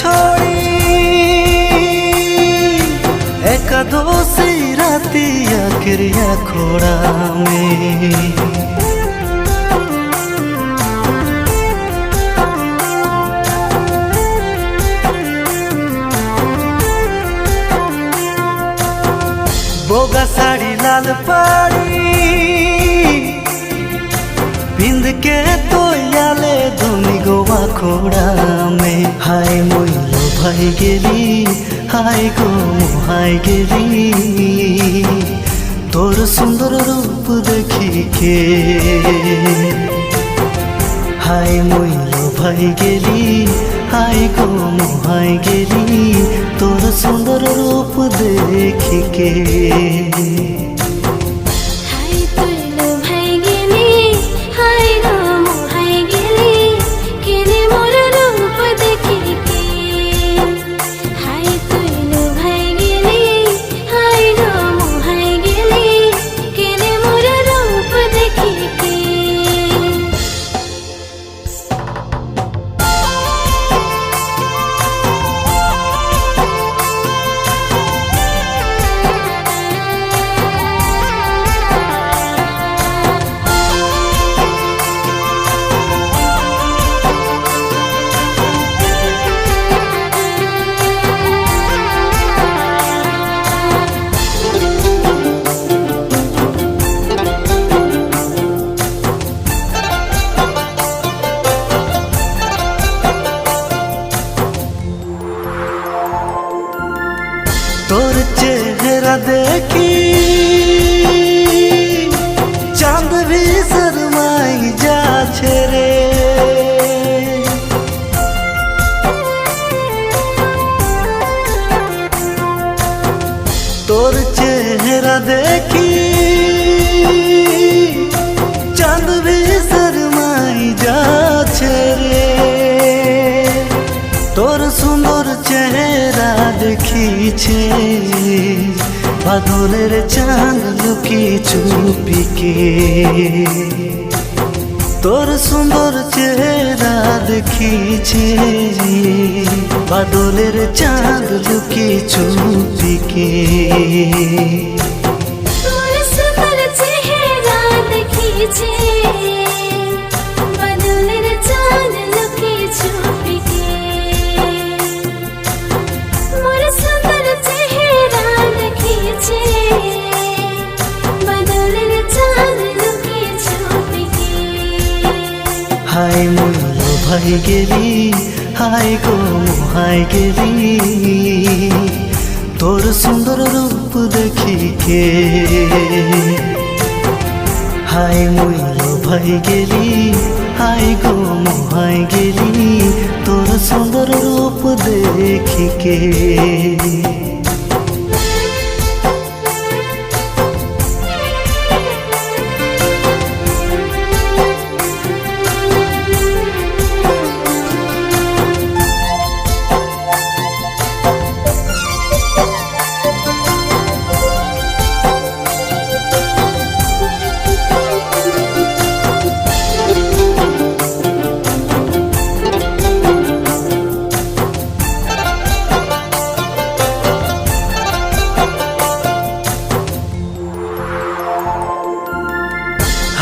छोड़ी एकादशी राती क्रिया खोड़ा में बोगा साड़ी लाल पाड़ी बिंद के तो याले धोनी गोवा खोड़ा में हाय मोइलो भाई गेली हाय गो हाय गेली तोर सुंदर रूप देखी के हाय मोइलो भाई गेली हाय गो हाय गेली तोर सुंदर रूप देखी के तोर चेहरा देखी चांद भी शर्माई जा रे तोर चेहरा देखी चांद भी शर्माई जा रे तोर सुंदर चेहरा देखी छे बादलेर चाँद लुकी चुपी के तोर सुंदर चेहरा देखी छे बादलेर चाँद लुकी चुपी के तोर सुंदर चेहरा देखी छे बादलेर चाँद लुकी चुपी के हाय मोइलो भाई गेली हाय गो हाय गेली तोर सुंदर रूप देखी के हाय मोइलो भाई गेली हाय गो हाय गेली तोर सुंदर रूप देखी के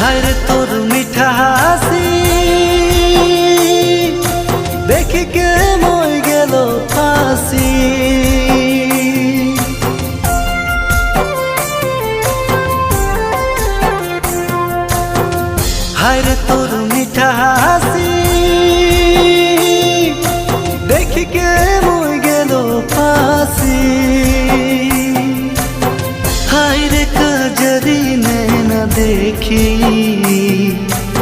हर तोर मीठा हासी देख के मोय गेलो फांसी हर तोर मीठा हासी देख के मोय गेलो फांसी हाय रे कजरी नैना देखी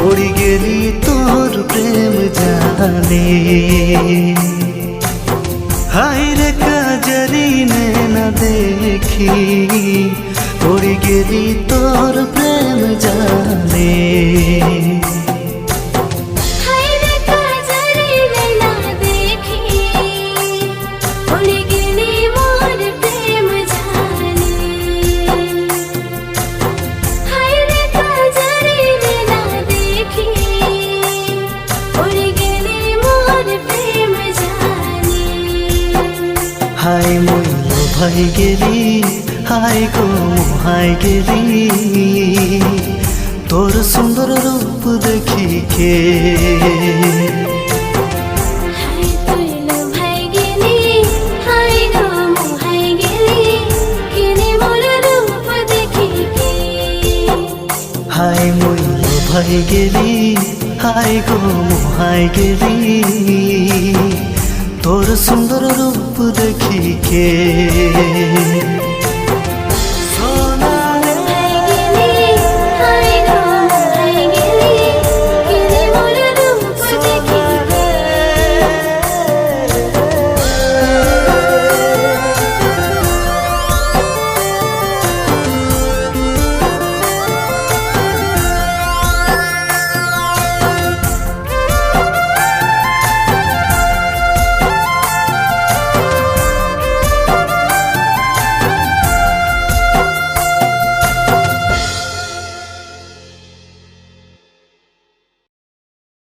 उड़ी गेली तोर प्रेम जाने हाय रे कजरी नैना देखी उड़ी गेली तोर प्रेम जाने লোভাই গেলি হাই গো মোহাই গেলি তোর সুন্দর রূপ দেখিকে হাই তুই লোভাই গেলি হাই গো মোহাই গেলি কেনে মোর রূপ দেখিকে হাই মই লোভাই গেলি হাই গো মোহাই গেলি তোর সুন্দর রূপ দেখিকে